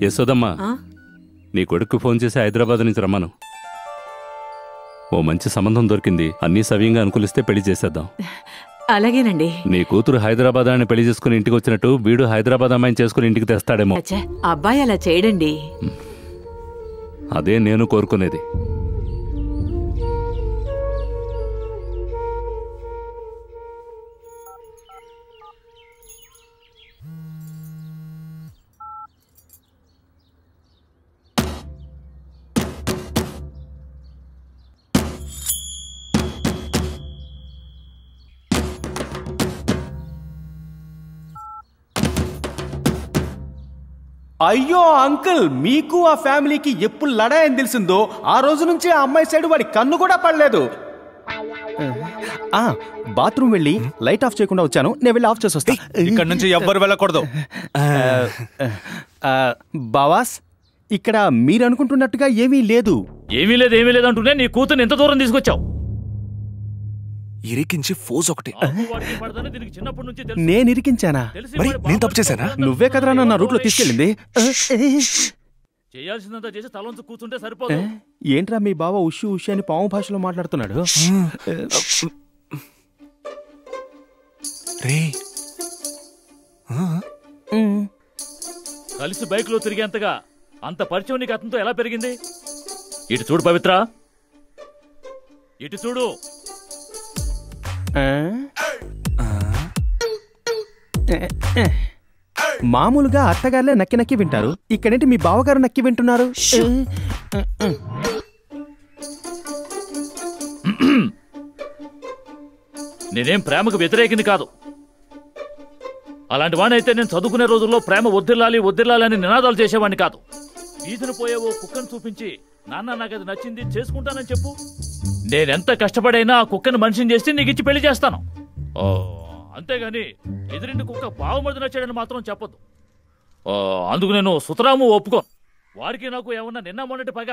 యశోదమ్మా, నీ కొడుకు ఫోన్ చేసి హైదరాబాద్ నుంచి రమ్మను. ఓ మంచి సంబంధం దొరికింది. అన్నీ సవ్యంగా అనుకూలిస్తే పెళ్లి చేసేద్దాం. అలాగేనండి. నీ కూతురు హైదరాబాద్ అని పెళ్లి చేసుకుని ఇంటికి వచ్చినట్టు వీడు హైదరాబాద్ అమ్మాయిని చేసుకుని ఇంటికి తెస్తాడేమో. అబ్బాయి అలా చేయడండి. అదే నేను కోరుకునేది. అయ్యో అంకుల్, మీకు ఆ ఫ్యామిలీకి ఎప్పుడు లడాయని తెలిసిందో ఆ రోజు నుంచి ఆ అమ్మాయి సైడ్ వాడి కన్ను కూడా పడలేదు. బాత్రూమ్ వెళ్ళి లైట్ ఆఫ్ చేయకుండా వచ్చాను. నేను వెళ్ళి ఆఫ్ చేసి వస్తా. ఇక్కడ నుంచి ఎవ్వరు వెళ్ళకూడదు. బావాస్, ఇక్కడ మీరు అనుకుంటున్నట్టుగా ఏమీ లేదు. ఏమీ లేదు అంటూనే నీ కూతురు ఎంత దూరం తీసుకొచ్చావు? ఇరికించి ఫోజ్ ఒకటి. నేను ఇరికించానా? నేను తప్పు చేశానా? నువ్వే కదరా నన్ను రూట్లో తీసుకెళ్ళింది. చేయాల్సిందంతా చేసి తలంచు కూర్చుంటే సరిపోదు. ఏంట్రా మీ బావ ఉషి ఉషి అని పాము భాషలో మాట్లాడుతున్నాడు? కలిసి బైక్ లో తిరిగేంతగా అంత పరిచయం నీకు అతనితో ఎలా పెరిగింది? ఇటు చూడు పవిత్ర, ఇటు చూడు. మామూలుగా అత్తగారులే నక్కి నక్కి వింటారు, ఇక్కడేంటి మీ బావగారు నక్కి వింటున్నారు? నేనేం ప్రేమకు వ్యతిరేకిని కాదు. అలాంటి వాడినైతే నేను చదువుకునే రోజుల్లో ప్రేమ వద్దిల్లాలి అని నినాదాలు చేసేవాడిని కాదు. వీధిని పోయే ఓ కుక్కను చూపించి, నాన్న నాకు అది నచ్చింది చేసుకుంటానని చెప్పు. నేనెంత కష్టపడైనా ఆ కుక్కను మనిషిని చేసి నీకు ఇచ్చి పెళ్లి చేస్తాను. అంతేగాని ఎదురింటి కుక్క బావమరిది నచ్చాడని మాత్రం చెప్పొద్దు. అందుకు నేను సుతరాము ఒప్పుకోను. వారికి నాకు ఏమన్నా నిన్న మొన్నటి పగ,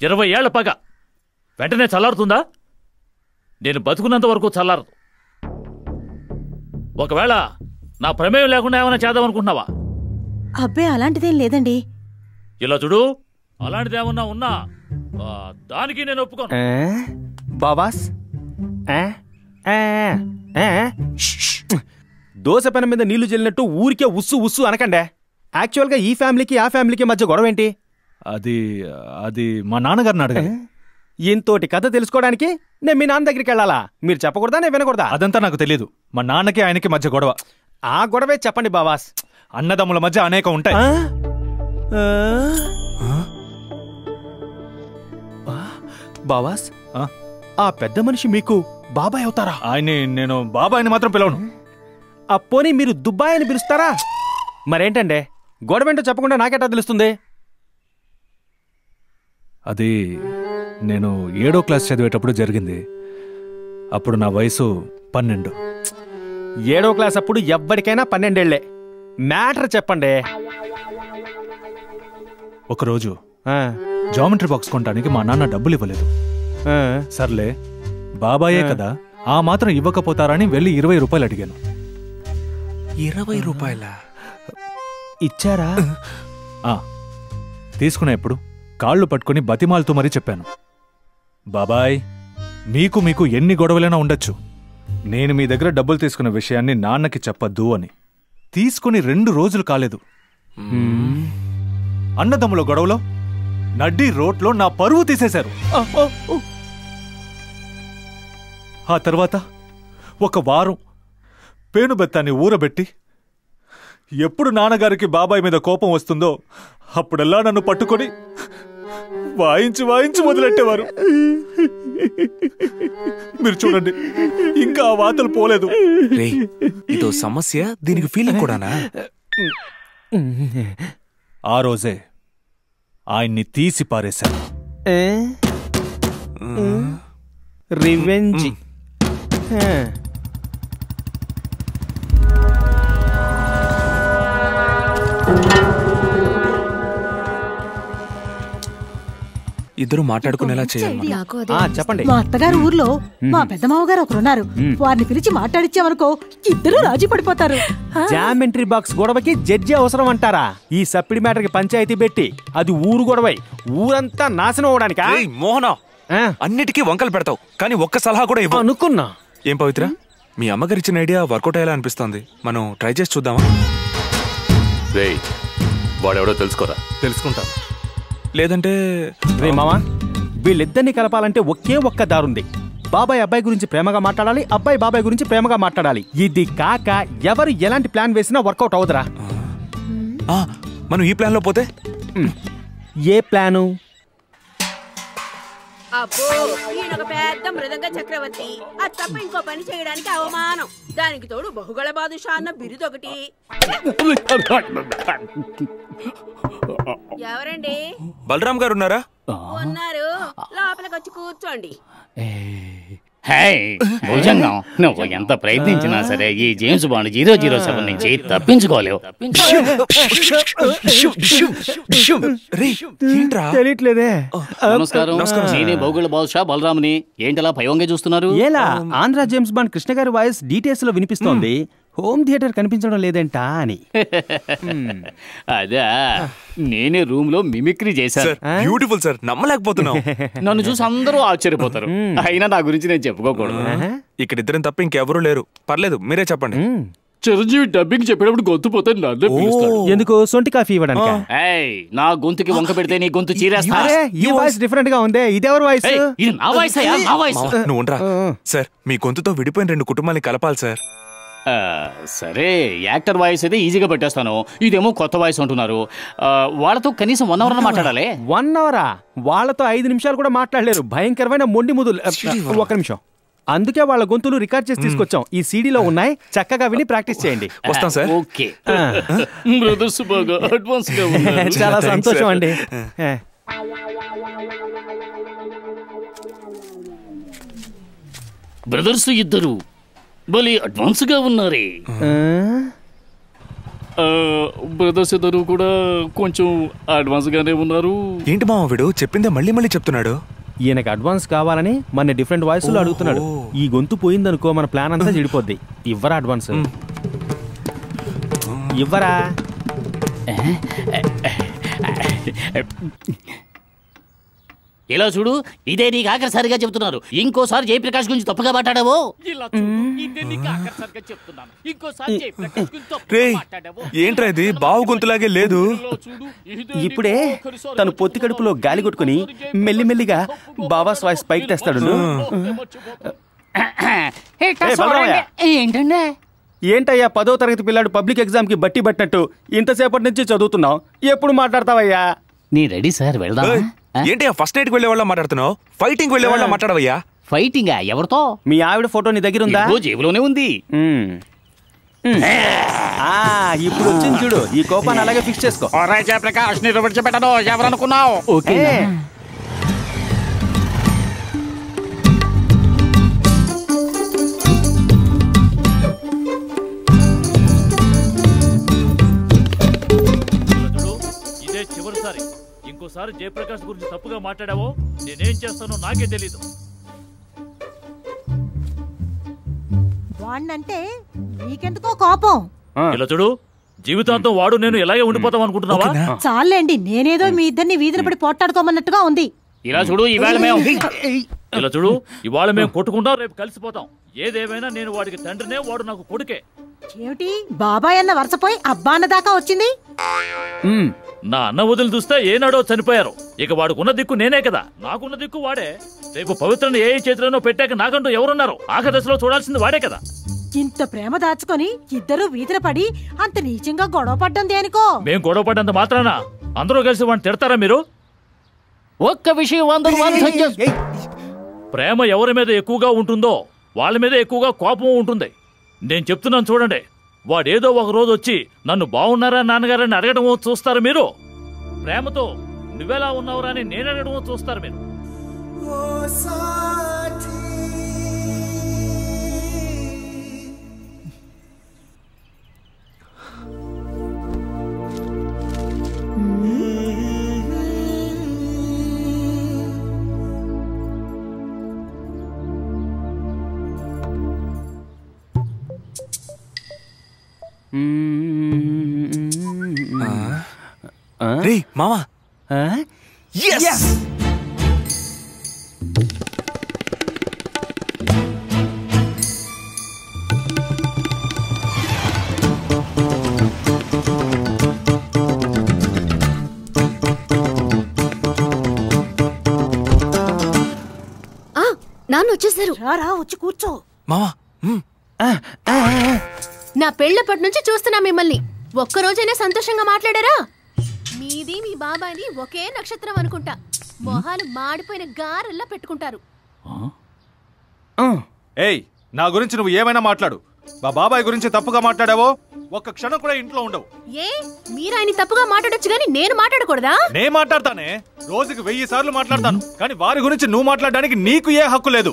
20 ఏళ్ల పగ వెంటనే చల్లారుతుందా? నేను బతుకున్నంత వరకు చల్లారదు. ఒకవేళ నా ప్రమేయం లేకుండా ఏమైనా చేద్దామనుకుంటున్నావా? అబ్బే, అలాంటిదేం లేదండి. ఇలా చూడు, అలాంటిదేమన్నా ఉన్నా దానికి నేను ఒప్పుకోను. బావాస్, దోశ పెన మీద నీళ్లు జల్లినట్టు ఊరికే ఉస్సు ఉస్సు అనకండే. యాక్చువల్గా ఈ ఫ్యామిలీకి ఆ ఫ్యామిలీకి మధ్య గొడవ ఏంటి? అది మా నాన్నగారిని అడగాలి. ఇంతోటి కథ తెలుసుకోవడానికి నేను మీ నాన్న దగ్గరికి వెళ్ళాలా? మీరు చెప్పకూడదా, నేను వినకూడదా? అదంతా నాకు తెలియదు. మా నాన్నకి ఆయనకి మధ్య గొడవ. ఆ గొడవే చెప్పండి బావాస్. అన్నదమ్ముల మధ్య అనేక ఉంటాయి. బావాస్, ఆ పెద్ద మనిషి మీకు బాబాయ్ అవుతారా? ఆయన్ని నేను బాబాయ్ని మాత్రం పిలవను. పోనీ మీరు దుబ్బాయ్ అని పిలుస్తారా? మరేంటండే, గొడవేంటో చెప్పకుండా నాకెట్టా తెలుస్తుంది? అది నేను 7వ క్లాస్ చదివేటప్పుడు జరిగింది. అప్పుడు నా వయసు 12. 7వ క్లాస్ అప్పుడు ఎవ్వరికైనా 12 ఏళ్లే. మ్యాటర్ చెప్పండి. ఒకరోజు జామెట్రీ బాక్స్ కొనడానికి మా నాన్న డబ్బులు ఇవ్వలేదు. సర్లే, బాబాయే కదా, ఆ మాత్రం ఇవ్వకపోతారని వెళ్ళి 20 రూపాయలు అడిగాను. 20 రూపాయలా? ఇచ్చారా? తీసుకునేప్పుడు కాళ్ళు పట్టుకుని బతిమాలుతూ మరీ చెప్పాను, బాబాయ్, మీకు ఎన్ని గొడవలైనా ఉండొచ్చు, నేను మీ దగ్గర డబ్బులు తీసుకున్న విషయాన్ని నాన్నకి చెప్పద్దు అని. తీసుకుని 2 రోజులు కాలేదు, అన్నదమ్ముల గొడవలో నడ్డి రోడ్లో నా పరువు తీసేశారు. ఆ తర్వాత 1 వారం పేనుబెత్తాన్ని ఊరబెట్టి, ఎప్పుడు నాన్నగారికి బాబాయ్ మీద కోపం వస్తుందో అప్పుడెల్లా నన్ను పట్టుకొని వాయించి మొదలెట్టేవారు. మీరు చూడండి, ఇంకా ఆ వాతలు పోలేదు. ఇదో సమస్య, దీనికి ఫీలింగ్ కూడానా? ఆ రోజే ఆయన్ని తీసి పారేశాను. రివెంజ్. ఇద్దరు మాట్లాడుకునేలా చేయాలి. చెప్పండి. మా అత్తగారు ఊర్లో మా పెద్ద మామగారు ఒకరున్నారు. వారిని పిలిచి మాట్లాడిచ్చామనుకో ఇద్దరు రాజీ పడిపోతారు. జామెంట్రీ బాక్స్ గొడవకి జడ్జి అవసరం అంటారా? ఈ సప్పిడి మ్యాటర్కి పంచాయతీ పెట్టి అది ఊరు గొడవై ఊరంతా నాశనం అవడానికా? మోహన, అన్నిటికీ వంకలు పెడతావు కానీ ఒక్క సలహా కూడా ఇవ్వ. అనుకున్నా. ఏం పవిత్ర, మీ అమ్మగారు ఇచ్చిన ఐడియా వర్కౌట్ అయ్యేలా అనిపిస్తోంది. మనం ట్రై చేసి చూద్దామా? రేయ్, వాడెవడో తెలుసుకోరా. తెలుసుకుంటాను. లేదంటే రే మామా, వీళ్ళిద్దరిని కలపాలంటే ఒకే ఒక్క దారుంది. బాబాయ్ అబ్బాయి గురించి ప్రేమగా మాట్లాడాలి, అబ్బాయి బాబాయ్ గురించి ప్రేమగా మాట్లాడాలి. ఇది కాక ఎవరు ఎలాంటి ప్లాన్ వేసినా వర్కౌట్ అవుదరా. మనం ఈ ప్లాన్ లో పోతే? ఏ ప్లాను? అబ్బో, ఈయనొక పెద్ద మృదంగ చక్రవర్తి. అది తప్ప ఇంకో పని చేయడానికి అవమానం. దానికి తోడు బహుగళ బాదుషా అన్న బిరుదొకటి. ఎవరండి? బలరాం గారు ఉన్నారా? ఉన్నారు, లోపలికి వచ్చి కూర్చోండి. భుజంగం, నువ్వు ఎంత ప్రయత్నించినా సరే ఈ జేమ్స్ బాండ్ 007 నుంచి తప్పించుకోలేవు. తెలియట్లేదే. నమస్కారం, నేనే బౌగుళ బాదుషా బలరాముని. ఏంటలా భయంగా చూస్తున్నారు? ఏలా ఆంధ్ర జేమ్స్ బాండ్ కృష్ణ గారి వాయిస్ డీటెయిల్స్ లో వినిపిస్తోంది. హోమ్ థియేటర్ కనిపించడం లేదంటా అని. అదా, నేనే రూమ్ లో మిమిక్రీ చేశాను. బ్యూటిఫుల్ సార్, నమ్మలేకపోతున్నాం. నన్ను చూసి అందరూ ఆశ్చర్యపోతారు. అయినా నా గురించి నేను చెప్పుకోకూడదు. ఇక్కడ ఇద్దరం తప్ప ఇంకెవరూ లేరు. పర్లేదు, మీరే చెప్పండి. చిరంజీవి డబ్బింగ్ చెప్పేటప్పుడు గొంతు పోతే నన్నే పిలుస్తాడు. ఎందుకు? సొంటి కాఫీ ఇవ్వడానికి. నా గొంతుకి వంక పెడితే నీ గొంతు చీరేస్తా. ఈ వాయిస్ డిఫరెంట్ గా ఉంది. ఇదెవరి వాయిస్? ఇది నా వాయిస్ అయ్యా, నా వాయిస్. నువ్వు ఉండరా సార్, మీ గొంతుతో విడిపోయిన 2 కుటుంబాలని కలపాలి సార్. సరే, యాక్టర్ వాయిస్ అయితే ఈజీగా పెట్టేస్తాను. ఇదేమో కొత్త వాయిస్ అంటున్నారు. వాళ్ళతో కనీసం 1 అవర్ మాట్లాడాలి. 1 అవరా? వాళ్ళతో 5 నిమిషాలు కూడా మాట్లాడలేరు. భయంకరమైన మొండి ముదులు. 1 నిమిషం. అందుకే వాళ్ళ గొంతులు రికార్డ్ చేసి తీసుకొచ్చాం. ఈ సీడీలో ఉన్నాయి, చక్కగా విని ప్రాక్టీస్ చేయండి. వస్తాం సార్. ఓకే. బ్రదర్స్ బాగా అడ్వాన్స్ గా ఉన్నారు. చాలా సంతోషం అండి. బ్రదర్స్ ఇద్దరు బలి అడ్వాన్స్ గా ఉన్నారే. బ్రదర్స్ ఇద్దరు కూడా కొంచెం అడ్వాన్స్ గానే ఉన్నారు. ఏంటి మామ వీడు చెప్పిందే మళ్ళీ మళ్ళీ చెప్తున్నాడు? ఈయనకి అడ్వాన్స్ కావాలని మన డిఫరెంట్ వాయిస్ లో అడుగుతున్నాడు. ఈ గొంతు పోయిందనుకో మన ప్లాన్ అంతా చెడిపోద్ది. ఇవ్వరా అడ్వాన్స్? ఇవ్వరా? ఇలా చూడు, ఇదే నీకు ఆఖరిసారిగా చెప్తున్నారు. ఇంకోసారి జయప్రకాష్ గురించి తప్పుగా మాట్లాడావో ఏంట్రా ఇది? బావు గొంతులాగే లేదు. ఇప్పుడే తను పొత్తి కడుపులో గాలి కొట్టుకుని మెల్లిమెల్లిగా బాబాస్ వాయిస్ పైకి తెస్తాడు. ఏంటండి? ఏంటయ్యా 10వ తరగతి పిల్లాడు పబ్లిక్ ఎగ్జామ్ కి బట్టి పట్టినట్టు ఇంతసేపటి నుంచి చదువుతున్నావు? ఎప్పుడు మాట్లాడతావయ్యా? నీ రెడీ సార్, వెళ్దాం. ఏంటి ఫస్ట్ నైట్ వెళ్లే వాళ్ళ మాట్లాడుతున్నావు? ఫైటింగ్ వెళ్లే వాళ్ళ మాట్లాడవయ్యా? ఫైటింగ్ ఎవరితో? మీ ఆవిడ ఫోటో నీ దగ్గర ఉందా? జేబులోనే ఉంది. ఇప్పుడు వచ్చింది చూడు. ఈ కోపాన్ని అలాగే ఫిక్స్ చేసుకో. జయప్రకాష్ ని విడిచిపెట్టను ఎవరనుకున్నావు? ఓకే. ఇదే చివరిసారి. ఇంకోసారి జయప్రకాష్ గురించి తప్పుగా మాట్లాడావో నేనేం చేస్తానో నాకే తెలీదు. వాణ్ణంటే నీకెందుకో కోపం? ఇలా చూడు, జీవితాంతం వాడు నేను ఇలాగే ఉండిపోతాం అనుకుంటున్నావా? చాలండి, నేనేదో మీ ఇద్దరిని వీధిన పడి పోట్లాడుకోమన్నట్టుగా ఉంది. ఇలా చూడు, ఇవాళ మేము కొట్టుకుంటాం, రేపు కలిసిపోతాం. ఏదేమైనా నేను వాడికి తండ్రినే, వాడు నాకు కొడుకే. ఏమిటి బాబాయ్ అన్న వరుసపోయి అబ్బా అన్న దాకా వచ్చింది? నా అన్న వదిలి చూస్తే ఏనాడో చనిపోయారు. ఇక వాడుకున్న దిక్కు నేనే కదా, నాకున్న దిక్కు వాడే. రేపు పవిత్రని ఏ చేతిలోనో పెట్టాక నాకంటూ ఎవరున్నారు? ఆఖరి దశలో చూడాల్సింది వాడే కదా. ఇంత ప్రేమ దాచుకొని ఇద్దరు వీధిన పడి అంత నీచంగా గొడవ పడ్డం దేనికో? మేం గొడవ పడ్డంత మాత్రాన అందరూ కలిసి వాడిని తిడతారా మీరు? ఒక్క విషయం అందరూ ప్రేమ ఎవరి మీద ఎక్కువగా ఉంటుందో వాళ్ళ మీద ఎక్కువగా కోపం ఉంటుంది. నేను చెప్తున్నాను చూడండి, వాడేదో ఒక రోజు వచ్చి నన్ను బాగున్నారా నాన్నగారని అడగడమో చూస్తారు మీరు. ప్రేమతో నువ్వెలా ఉన్నావురా అని నేను అడగడమో చూస్తారు మీరు. రే మావా నాన్న వచ్చేసారు. రారా వచ్చి కూర్చో. మావా నా పెళ్ళప్పటి నుంచి చూస్తున్నా మిమ్మల్ని. ఒక్కరోజైనా సంతోషంగా మాట్లాడారా? మీది మీ బాబాయ్ది ఒకే నక్షత్రం అనుకుంటా. మొహాలు మాడిపోయిన గారెల్లా పెట్టుకుంటారు. ఏయ్, నా గురించి నువ్వు ఏమైనా మాట్లాడు. మా బాబాయ్ గురించి తప్పుగా మాట్లాడావో ఒక్క క్షణం కూడా ఇంట్లో ఉండవు. ఏ మీరు ఆయన తప్పుగా మాట్లాడొచ్చు గాని నేను మాట్లాడకూడదా? నేను మాట్లాడతానే, రోజుకి 1000 సార్లు మాట్లాడతాను. కానీ వారి గురించి నువ్వు మాట్లాడడానికి నీకు ఏ హక్కు లేదు.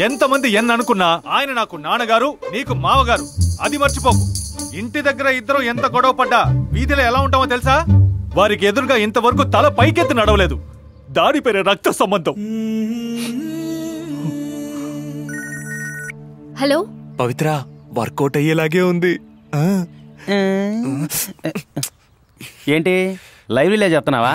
ఎంతమంది ఎన్ని అనుకున్నా ఆయన నాకు నాన్నగారు, నీకు మావగారు. అది మర్చిపోకు. ఇంటి దగ్గర ఇద్దరు ఎంత గొడవ పడ్డా వీధిలో ఎలా ఉంటామో తెలుసా? వారికి ఎదురుగా ఇంతవరకు తల పైకెత్తి నడవలేదు. దాని పేరే రక్త సంబంధం. హలో పవిత్ర, వర్కౌట్ అయ్యేలాగే ఉంది. ఏంటి లైవ్ రిలే చెప్తున్నావా?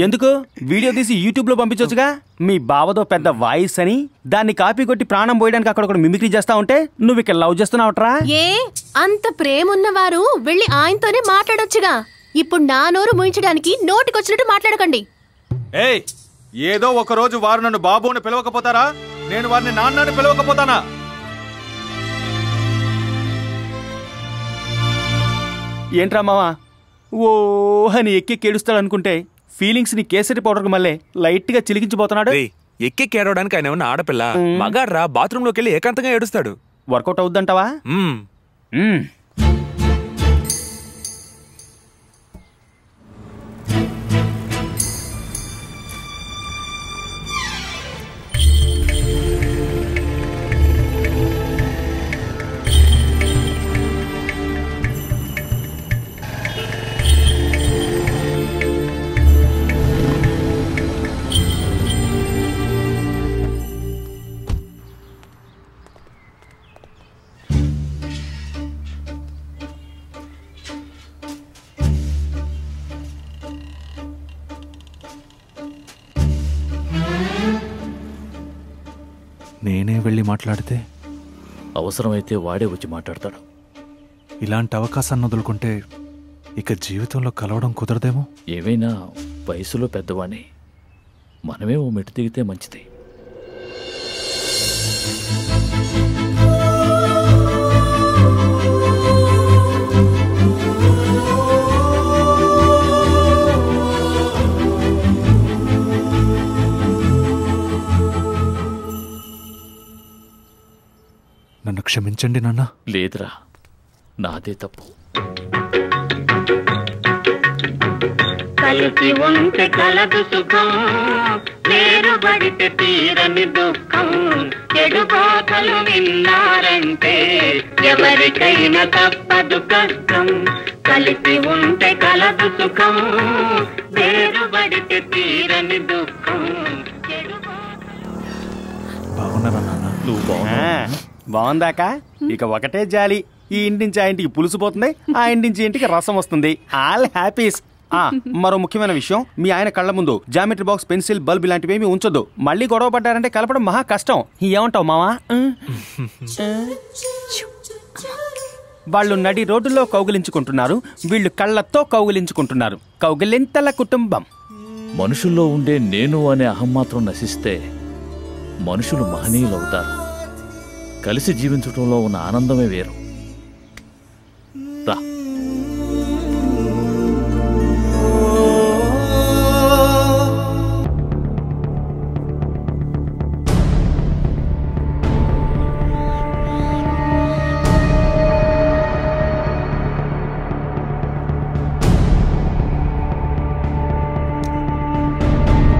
ఎందుకు వీడియో తీసి యూట్యూబ్ లో పంపించొచ్చుగా. మీ బావతో పెద్ద వాయిస్ అని దాన్ని కాపీ కొట్టి ప్రాణం పోయడానికి అక్కడ కూడా మిమిక్రీ చేస్తా ఉంటే నువ్వు ఇక్కడ లవ్ చేస్తున్నావట్రా? ఏ అంత ప్రేమ ఉన్నవారు వెళ్ళి ఆయనతోనే మాట్లాడొచ్చుగా. ఇప్పుడు నా నోరు మూయించడానికి నోటికొచ్చినట్టు మాట్లాడకండి. ఏయ్, ఏదో ఒక రోజు వారు నన్ను బాబు అని పిలవకపోతారా? నేను వారిని నాన్న అని పిలవకపోతానా? ఏంట్రా మావా ఓ అని ఎక్కి కేడుస్తాడు అనుకుంటే ఫీలింగ్స్ ని కేసరి పౌడర్ మళ్ళీ లైట్ గా చిలికించిపోతున్నాడు. ఎక్కి ఏడవడానికి ఆయన ఏమన్నా ఆడపిల్ల? మగాడ్రా, బాత్రూమ్ లోకి వెళ్ళి ఏకాంతంగా ఏడుస్తాడు. వర్కౌట్ అవుద్దంటావా? నేనే వెళ్ళి మాట్లాడితే అవసరమైతే వాడే వచ్చి మాట్లాడతాడు. ఇలాంటి అవకాశాన్ని వదులుకుంటే ఇక జీవితంలో కలవడం కుదరదేమో. ఏమైనా వయసులో పెద్దవాణ్ణి, మనమే ఓ మెట్టు దిగితే మంచిది. నన్ను క్షమించండి నాన్న. లేదురా, నాదే తప్పు. కలిసి ఉంటే కలదు సుఖం, వేరుబడితే తీరని దుఃఖం. చెడు బాధలు విన్నారంటే ఎవరికైనా తప్పదు కష్టం. కలిసి ఉంటే కలదు సుఖం, వేరుబడితే తీరని దుఃఖం. బాగున్నారా నాన్న? నువ్వు బాగుందాక ఇక ఒకటే జాలి. ఈ ఇంటి నుంచి ఆ ఇంటికి పులుసు పోతుంది, ఆ ఇంటి నుంచి ఇంటికి రసం వస్తుంది. All happies. మరో ముఖ్యమైన విషయం, మీ ఆయన కళ్ళ ముందు జామెట్రీ బాక్స్, పెన్సిల్, బల్బ్ ఇలాంటివి ఏమి ఉంచొద్దు. మళ్ళీ గొడవ పడ్డారంటే కలపడం మహా కష్టం. ఏమంటావు మావా? వాళ్ళు నడి రోడ్డులో కౌగిలించుకుంటున్నారు, వీళ్ళు కళ్ళతో కౌగిలించుకుంటున్నారు. కౌగిలింతల కుటుంబం. మనుషుల్లో ఉండే నేను అనే అహం మాత్రం నశిస్తే మనుషులు మహనీయులవుతారు. కలిసి జీవించడంలో ఉన్న ఆనందమే వేరు.